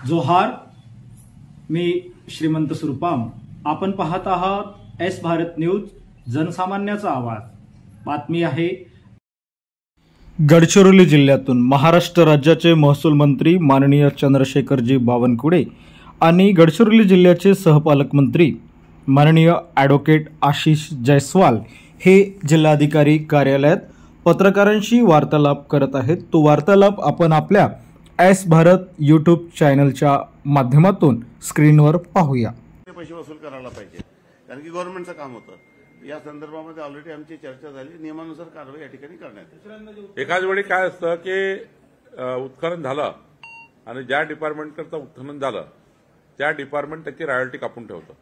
जोहार, मी श्रीमंत सुरपाम. आपण पाहत आहात एस भारत न्यूज, जनसामान्याचा आवाज. बातमी आहे गडचिरोली जिल्ह्यातून महाराष्ट्र राज्याचे महसूल मंत्री माननीय चंद्रशेखरजी बावनकुळे आणि गडचिरोली जिल्ह्याचे सहपालकमंत्री माननीय ॲडव्होकेट आशिष जयस्वाल हे जिल्हाधिकारी कार्यालयात पत्रकारांशी वार्तालाप करत आहेत. तो वार्तालाप आपण आपल्या एस भारत यूट्यूब चॅनलच्या माध्यमातून स्क्रीनवर पाहूया. पैसे वसूल करायला पाहिजे, कारण की गव्हर्नमेंटचं काम होतं. या संदर्भामध्ये ऑलरेडी आमची चर्चा झाली. नियमानुसार कारवाई या ठिकाणी करण्यात येईल. एकाच वेळी काय असतं की उत्खनन झालं आणि ज्या डिपार्टमेंटकरता उत्खनन झालं त्या डिपार्टमेंट त्याची रॉयल्टी कापून ठेवतं.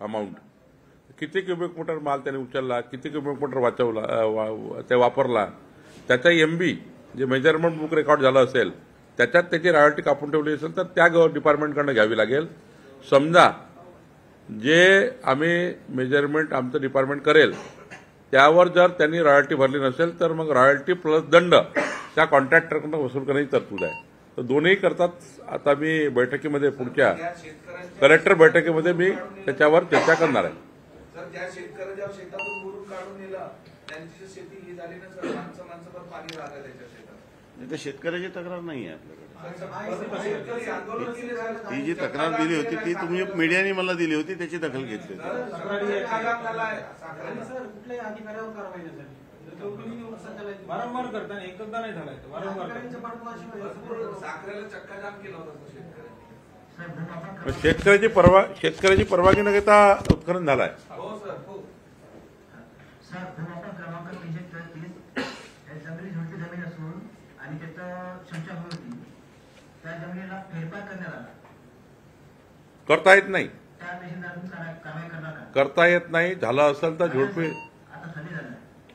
अमाऊंट किती क्युबिक मीटर माल त्याने उचलला, किती क्युबिक मीटर वाचवला, ते वापरला, त्याचा एमबी जे मेजरमेंट बुक रेकॉर्ड झालं असेल त्याच्यात त्याची रॉयल्टी कापून ठेवली असेल तर त्या डिपार्टमेंटकडनं घ्यावी लागेल. समजा जे आम्ही मेजरमेंट आमचं डिपार्टमेंट करेल त्यावर जर त्यांनी रॉयल्टी भरली नसेल तर मग रॉयल्टी प्लस दंड त्या कॉन्ट्रॅक्टरकडून वसूल करण्याची तरतूद आहे. तर दोन्ही करतात. आता मी बैठकीमध्ये पुढच्या कलेक्टर बैठकीमध्ये मी त्याच्यावर चर्चा करणार आहे. ज्या शेतकऱ्याच्या शेतातून मुरुम काढून नेला त्यांची शेती ही झाली ना सर, माणसं पाणी राहतं त्याच्या शेतात. तर शेतकऱ्याची तक्रार नाही आहे आपल्याकडे. ती जी तक्रार दिली होती ती तुम्ही मीडियाने मला दिली होती, त्याची दखल घेतली होती. वारंवार करताना एकदा नाही झालाय, वारंवार साखरेला चक्काजाम केला होता शेतकऱ्याची परवानगी न घेता उत्खनन झालाय. हो सर, हो सर. क्रमांक 333 जंगली झुडपी जमीन असून आणि त्याचं क्षमता होती त्या जमिनीला फेरफार करण्यात आला. करता येत नाही, त्या पेशंटला कारवाई करणार का? करता येत नाही. झालं असेल तर झुडपी आता खाली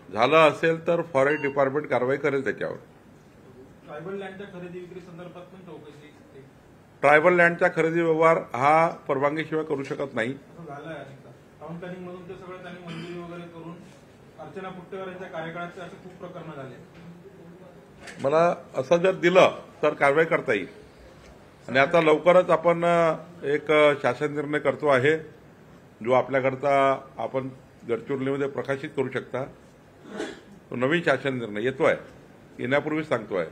झालं असेल तर फॉरेस्ट डिपार्टमेंट कारवाई करेल त्याच्यावर. ट्रायबल लँडच्या खरेदी विक्री संदर्भात पण चौकशी. ट्रायबल लँडचा खरेदी व्यवहार हा परवानगीशिवाय करू शकत नाही. झालाय टाउन प्लॅनिंग मधून ते सगळं त्यांनी मंजुरी वगैरे करून अर्चना पुट्टेवार यांच्या कार्यकाळात असे खूप प्रकरण झाले. मला असं जर दिलं तर कारवाई करता येईल. आणि आता लवकरच आपण एक शासन निर्णय करतो आहे जो आपल्याकरता आपण गडचिरोलीमध्ये प्रकाशित करू शकता. तो नवीन शासन निर्णय येतोय, येण्यापूर्वीच सांगतोय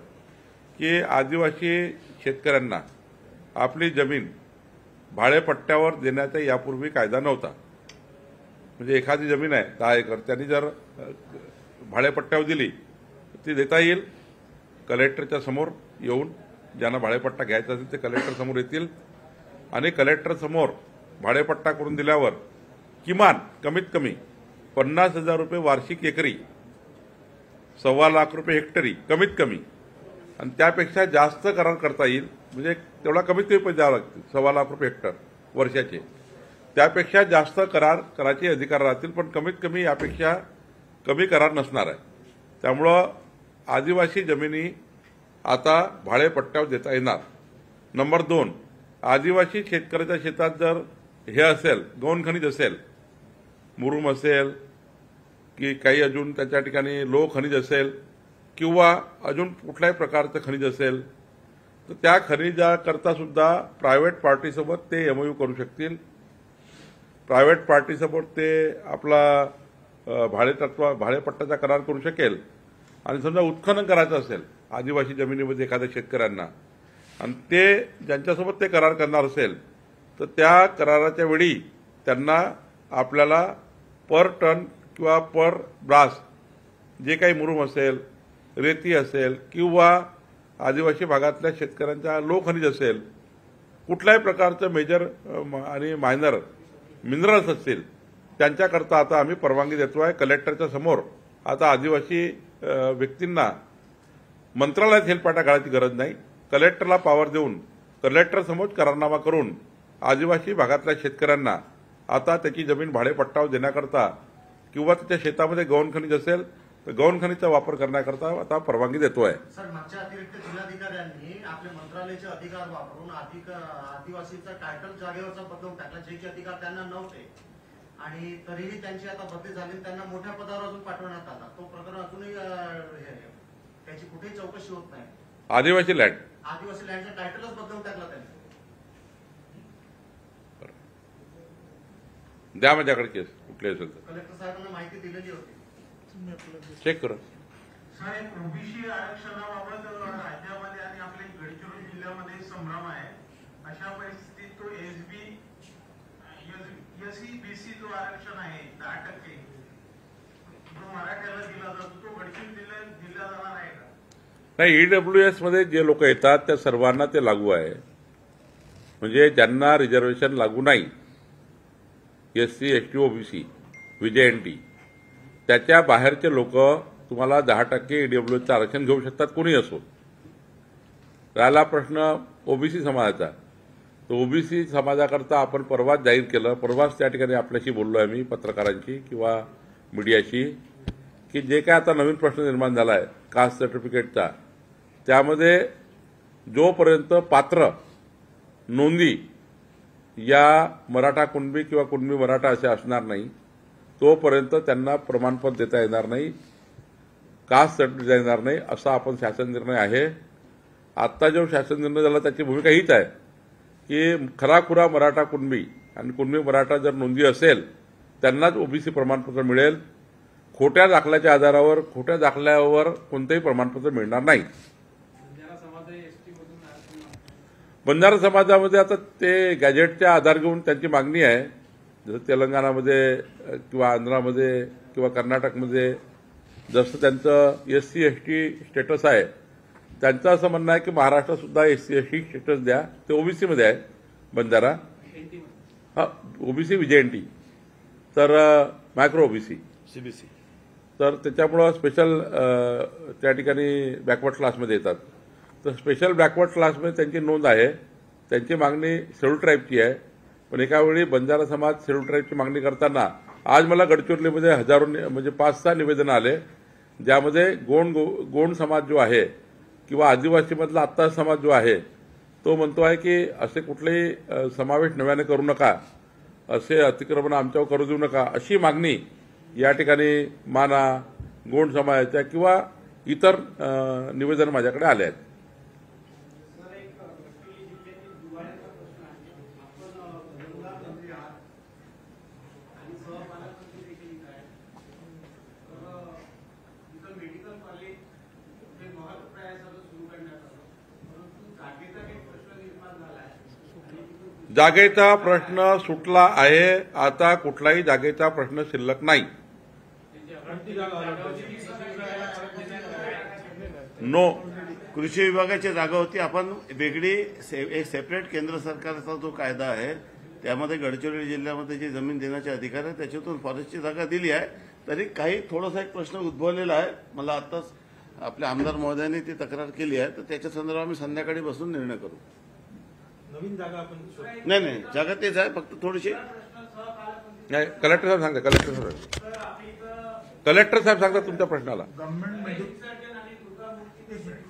की आदिवासी शेतकऱ्यांना आपली जमीन भाडेपट्ट्यावर देण्याचा यापूर्वी कायदा नव्हता. म्हणजे एखादी जमीन आहे 10 एकर, त्यांनी जर भाडेपट्ट्यावर दिली ती देता येईल. कलेक्टरच्या समोर येऊन ज्यांना भाडेपट्टा घ्यायचा असेल ते कलेक्टर समोर येतील आणि कलेक्टर समोर भाडेपट्टा करून दिल्यावर किमान कमीत कमी 50,000 रुपये वार्षिक एकरी, 1.25 लाख रुपये हेक्टरी कमीत कमी, आणि त्यापेक्षा जास्त करार करता येईल. म्हणजे तेवढा कमीत कमी पैसे द्यावे लागतील, 1.25 लाख रुपये हेक्टर वर्षाचे. त्यापेक्षा जास्त करार करायचे अधिकार राहतील, पण कमीत कमी यापेक्षा कमी करार नसणार आहे. त्यामुळं आदिवासी जमिनी आता भाडेपट्ट्यावर देता येणार. नंबर 2, आदिवासी शेतकऱ्याच्या शेतात जर हे असेल, गौण खनिज असेल, मुरुम असेल की काही अजून त्याच्या ठिकाणी लोह खनिज असेल किंवा अजून कुठल्याही प्रकारचं खनिज असेल तर त्या खनिजाकरता सुद्धा प्रायव्हेट पार्टीसोबत ते एमओयू करू शकतील. प्रायव्हेट पार्टीसोबत ते आपला भाडेपट्ट्याचा करार करू शकेल. आणि समजा उत्खनन करायचं असेल आदिवासी जमिनीमध्ये एखाद्या शेतकऱ्यांना आणि ते ज्यांच्यासोबत ते करार करणार असेल तर त्या कराराच्या वेळी त्यांना आपल्याला पर टन किंवा पर ब्रास जे काही मुरुम असेल, रेती असेल किंवा आदिवासी भागातल्या शेतकऱ्यांचा लोह खनिज असेल, कुठल्याही प्रकारचं मेजर आणि मायनर मिनरल्स असतील त्यांच्याकरता आता आम्ही परवानगी देतो आहे. कलेक्टरच्या समोर आता आदिवासी व्यक्तींना मंत्रालयात हेलपाटा घालायची गरज नाही. कलेक्टरला पॉवर देऊन कलेक्टरसमोर करारनामा करून आदिवासी भागातल्या शेतकऱ्यांना आता त्याची जमीन भाडेपट्ट्यावर देण्याकरता किंवा त्याच्या शेतामध्ये गौण खनिज असेल तर गौण खनिजचा वापर करण्याकरता आता परवानगी देतोय. सर, मागच्या अतिरिक्त जिल्हाधिकाऱ्यांनी आपले मंत्रालयाचे अधिकार वापरून आदिवासीचा टायटल जागेवरचा बदलून टाकला, जे की अधिकार त्यांना नव्हते आणि तरीही त्यांची आता बदली झाली, त्यांना मोठ्या पदावर अजून पाठवण्यात आला. तो प्रकरण अजूनही त्याची कुठेही चौकशी होत नाही. आदिवासी लँडचा टायटलच बदलून टाकला त्यांनी. द्या माझ्याकडे केस कुठली असेल तर कलेक्टर साहेबांना माहिती दिलेली होती. चेक करा. सर, एक ओबीसी आरक्षणाबाबत राज्यामध्ये आणि आपल्या गडचिरोली जिल्ह्यामध्ये संभ्रम आहे. अशा परिस्थितीत तो एसईबीसी जो आरक्षण आहे 10%, जो मराठ्याला दिला जातो तो गडचिरोली जिल्ह्यात दिला जाणार आहे का? नाही, ईडब्ल्यूएस मध्ये जे लोक येतात त्या सर्वांना ते लागू आहे. म्हणजे ज्यांना रिझर्वेशन लागू नाही, एससी, एसटी, ओबीसी, व्हीजेएनटी, त्याच्या बाहेरचे लोक तुम्हाला 10% ईडब्ल्यूएसचं आरक्षण घेऊ शकतात, कोणी असो. राहिला प्रश्न ओबीसी समाजाचा, तर ओबीसी समाजाकरता आपण परवाच जाहीर केलं, परवाच त्या ठिकाणी आपल्याशी बोललो आहे मी पत्रकारांशी किंवा मीडियाशी, की जे काय आता नवीन प्रश्न निर्माण झाला आहे कास्ट सर्टिफिकेटचा, त्यामध्ये जोपर्यंत पात्र नोंदी या मराठा कुणबी किंवा कुणबी मराठा असे असणार नाही, तोपर्यंत त्यांना प्रमाणपत्र देता येणार नाही, कास्ट सर्टिफिकेट देता येणार नाही, असा आपण शासन निर्णय आहे. आत्ता जो शासन निर्णय झाला त्याची भूमिका हीच आहे की खराखुरा मराठा कुणबी आणि कुणबी मराठा जर नोंदी असेल त्यांनाच ओबीसी प्रमाणपत्र मिळेल. खोट्या दाखल्याच्या आधारावर, खोट्या दाखल्यावर कोणतेही प्रमाणपत्र मिळणार नाही. बंजारा समाजामध्ये आता ते गॅजेटच्या आधार घेऊन त्यांची मागणी आहे. जसं तेलंगणामध्ये किंवा आंध्रामध्ये किंवा कर्नाटकमध्ये जसं त्यांचं एससी एसटी स्टेटस आहे, त्यांचं असं म्हणणं आहे की महाराष्ट्रात सुद्धा एससी एसटी स्टेटस द्या. ते ओबीसीमध्ये आहे बंजारा, हा ओबीसी व्हीजेएनटी, तर मायक्रो ओबीसी सीबीसी, तर त्याच्यामुळं स्पेशल त्या ठिकाणी बॅकवर्ड क्लासमध्ये येतात. तर स्पेशल बॅकवर्ड क्लासमध्ये त्यांची नोंद आहे. त्यांची मागणी शेड्यूल ट्राईबची आहे. पण एका वेळी बंजारा समाज शेड्यूल ट्राईबची मागणी करताना आज मला गडचिरोलीमध्ये हजारो म्हणजे 5-6 निवेदनं आले, ज्यामध्ये गोंड समाज जो आहे किंवा आदिवासीमधला आत्ता समाज जो आहे तो म्हणतो आहे की असे कुठलेही समावेश नव्याने करू नका, असे अतिक्रमण आमच्यावर करू देऊ नका, अशी मागणी या ठिकाणी माना, गोंड समाजाच्या किंवा इतर निवेदन माझ्याकडे आले आहेत. जागेचा प्रश्न सुटला आहे. आता कुठलाही जागेचा प्रश्न शिल्लक नाही. नो, कृषी विभागाची जागा होती. आपण वेगळी एक सेपरेट केंद्र सरकारचा जो कायदा आहे त्यामध्ये गडचिरोली जिल्ह्यामध्ये जी जमीन देण्याचे अधिकार आहे त्याच्यातून फॉरेस्टची जागा दिली आहे. तरी काही थोडासा एक प्रश्न उद्भवलेला आहे. मला आताच आपल्या आमदार महोदयांनी ती तक्रार केली आहे, तर त्याच्या संदर्भात आम्ही संध्याकाळी बसून निर्णय करू. नवीन जागा आपण नाही, जागा तेच आहे, फक्त थोडीशी. नाही, कलेक्टर साहेब सांगता. कलेक्टर साहेब सांगता तुमच्या प्रश्नाला.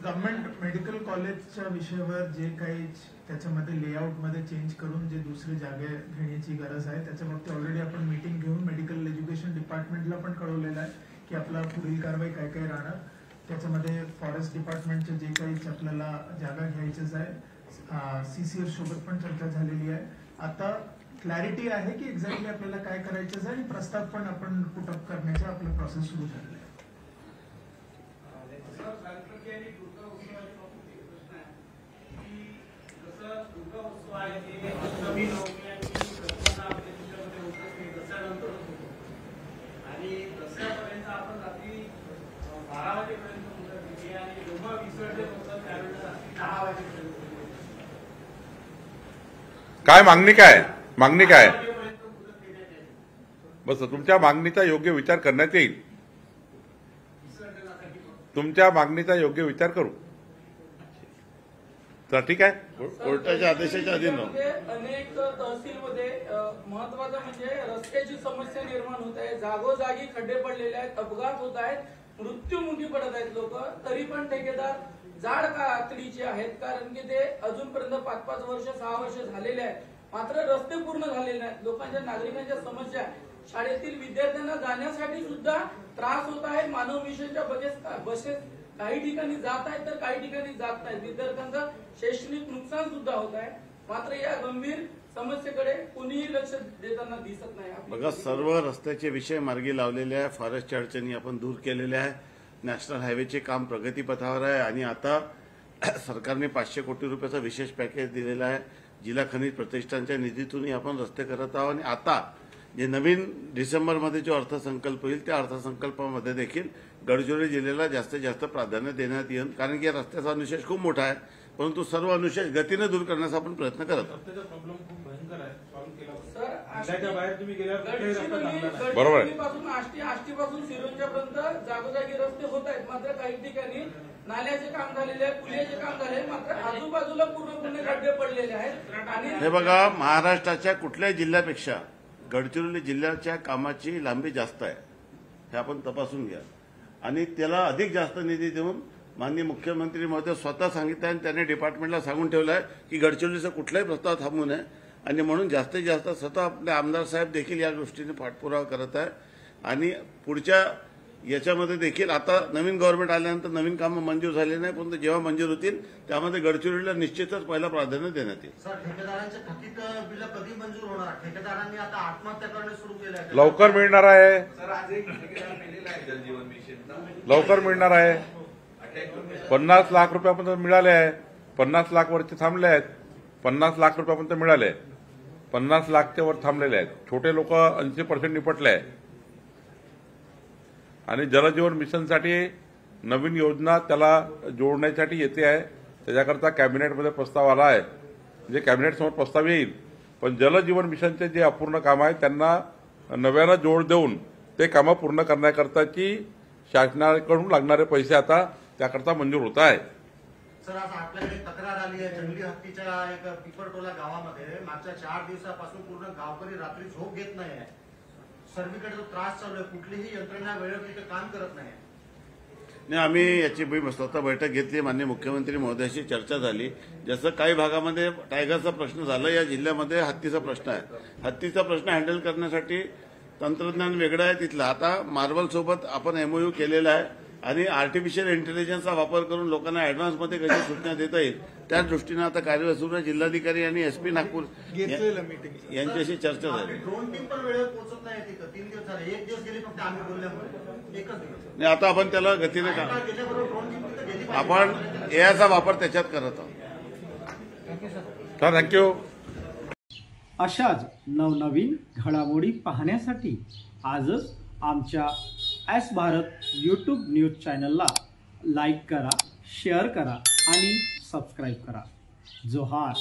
गव्हर्नमेंट मेडिकल कॉलेजच्या विषयावर जे काही त्याच्यामध्ये लेआउटमध्ये चेंज करून जे दुसरी जागा घेण्याची गरज आहे त्याच्या बाबतीत ऑलरेडी आपण मीटिंग घेऊन मेडिकल एज्युकेशन डिपार्टमेंटला पण कळवलेलं आहे की आपला पुढील कारवाई काय काय राहणार. त्याच्यामध्ये फॉरेस्ट डिपार्टमेंटचे जे काही आपल्याला जागा घ्यायच्याच आहे, सीसीआर सोबत पण चर्चा झालेली आहे. आता क्लॅरिटी आहे की एक्झॅक्टली आपल्याला काय करायचं आहे आणि प्रस्ताव पण आपण पुटअप करण्याचा आपला प्रोसेस सुरू झालेला आहे. आणि दसऱ्यापर्यंत आपण रात्री 12 वाजेपर्यंत मुदत दिली आणि जेव्हा विसर्जन होतं त्यावेळेस रात्री 10 वाजेपर्यंत. काय मागणी काय बस तुमच्या मागणीचा योग्य विचार करण्यात येईल. तुमच्या मागणीचा योग्य विचार करू. तर ठीक आहे. कोर्टाच्या आदेशाच्या अधीन अनेक तहसीलमध्ये महत्वाचं म्हणजे रस्त्याची समस्या निर्माण होत आहे. जागोजागी खड्डे पडलेले आहेत, अपघात होत आहेत, मृत्युमुखी पडत आहेत लोक. तरी पण ठेकेदार जाड कातडीचे आहेत, कारण की ते अजूनपर्यंत 5-5 वर्ष 6 वर्ष झालेले आहेत, मात्र रस्ते पूर्ण झालेले नाहीत. लोकांच्या नागरिकांच्या समस्या, शाळेतील विद्यार्थ्यांना जाण्यासाठी सुद्धा त्रास होत आहे. मानव मिशनच्या बसेस काही ठिकाणी जात आहेत तर काही ठिकाणी जात नाहीत. विद्यार्थ्यांचं शैक्षणिक नुकसान सुद्धा होत आहे. मात्र या गंभीर समस्येकडे कोणीही लक्ष देताना दिसत नाही. बघा, सर्व रस्त्याचे विषय मार्गी लावलेले आहे, फॉरेस्टच्या अडचणी आपण दूर केलेल्या आहे, नॅशनल हायवेचे काम प्रगतीपथावर आहे आणि आता सरकारने 500 कोटी रुपयाचा विशेष पॅकेज दिलेला आहे. जिल्हा खनिज प्रतिष्ठानच्या निधीतूनही आपण रस्ते करत आहोत आणि आता जे नवीन डिसेंबरमध्ये जो अर्थसंकल्प होईल त्या अर्थसंकल्पामध्ये देखील गडचिरोली जिल्ह्याला जास्तीत जास्त प्राधान्य देण्यात येईल, कारण की या रस्त्याचा अनुशेष खूप मोठा आहे, परंतु सर्व अनुशेष गतीने दूर करण्याचा आपण प्रयत्न करत आहोत. रस्त्याचा प्रॉब्लेम खूप भयंकर आहे, सॉल्व्ह केला सर, जिल्ह्याच्या बाहेर तुम्ही गेल्यावर कुठेही रस्ता चांगला नाही. बरोबर आहे. पासून आष्टीपासून सिरोंच्यापर्यंत जागोजागी रस्ते होत आहेत, मात्र काही ठिकाणी नाल्याचे काम झालेले आहे, पुलियाचे काम झाले, मात्र आजूबाजूला पूर्णपणे खड्डे पडलेले आहेत. आणि हे बघा, महाराष्ट्राच्या कुठल्याही जिल्ह्यापेक्षा गडचिरोली जिल्ह्याच्या कामाची लांबी जास्त आहे, हे आपण तपासून घ्या. आणि त्याला अधिक जास्त निधी देऊन माननीय मुख्यमंत्री महोदय स्वतः सांगितलं आणि त्यांनी डिपार्टमेंटला सांगून ठेवलं आहे की गडचिरोलीचा कुठलाही प्रस्ताव थांबू नये, आणि म्हणून जास्तीत जास्त स्वतः आपले आमदार साहेब देखील या गोष्टीने पाठपुरावा करत आहे. आणि पुढच्या याच्यामध्ये देखील आता नवीन गव्हर्नमेंट आल्यानंतर नवीन कामं मंजूर झाले नाही, परंतु जेव्हा मंजूर होतील त्यामध्ये गडचिरोलीला निश्चितच पहिला प्राधान्य देण्यात येईल. सर, ठेकेदारांचे थकीत बिल कधी मंजूर होणार? ठेकेदारांनी आता आत्महत्या करणे सुरू केले आहे. लवकर मिळणार आहे, सर, आज एक ठेकेदार मेलेला आहे जलजीवन मिशनचा. लवकर मिळणार आहे. 50 लाख रुपयापर्यंत मिळाले आहे, 50 लाख वरचे थांबले आहेत, 50 लाख रुपयापर्यंत मिळाले, 50 लाखच्या वर थांबलेले आहेत. छोटे लोक 80% निपटले आहे. आणि जलजीवन मिशनसाठी नवीन योजना त्याला जोडण्यासाठी येते आहे, त्याच्याकरता कॅबिनेटमध्ये प्रस्ताव आला आहे, म्हणजे कॅबिनेटसमोर प्रस्ताव येईल. पण जलजीवन मिशनचे जे अपूर्ण काम आहे त्यांना नव्यानं जोड देऊन ते कामं पूर्ण करण्याकरताची शासनाकडून लागणारे पैसे आता त्याकरता मंजूर होत आहे. सर, आज आपल्याकडे तक्रार आली आहे जंगली हत्तीच्या एक पिपरटोला गावामध्ये मागच्या 4 दिवसापासून पूर्ण गावकरी रात्री झोप घेत नाही आहे. सर्वीकडे जो त्रास चालू आहे, कुठलीही यंत्रणा वेळेवर इथे काम करत नाही. नाही, आम्ही याची स्वतः बैठक घेतली, माननीय मुख्यमंत्री महोदयाशी चर्चा झाली. जसं काही भागामध्ये टायगरचा प्रश्न झाला, या जिल्ह्यामध्ये हत्तीचा प्रश्न आहे. हत्तीचा प्रश्न हँडल करण्यासाठी तंत्रज्ञान वेगळं आहे तिथलं. आता मार्बल सोबत आपण MOU केलेला आहे आणि आर्टिफिशियल इंटेलिजन्सचा वापर करून लोकांना ऍडव्हान्समध्ये कशी सूचना देता येईल त्या दृष्टीनं आता कार्यवाही सुरू आहे. जिल्हाधिकारी आणि SP नागपूर यांच्याशी चर्चा झाली. ड्रोन टीम पण वेळेवर पोहोचत नाही तिथं. 3 दिवस झाले, 1 दिवस गेली फक्त आम्ही बोलल्यामुळे, एकच दिवस. नाही, आता आपण त्याला गतीने ड्रोन टीम तिथं गेली पाहिजे. आपण AIचा वापर त्याच्यात करत आहोत. Sir, thank you. अशाच नवनवीन घडामोडी पाहण्यासाठी आजच आमच्या एस भारत यूट्यूब न्यूज चॅनलला लाईक करा, शेअर करा आणि सबस्क्राईब करा. जोहार.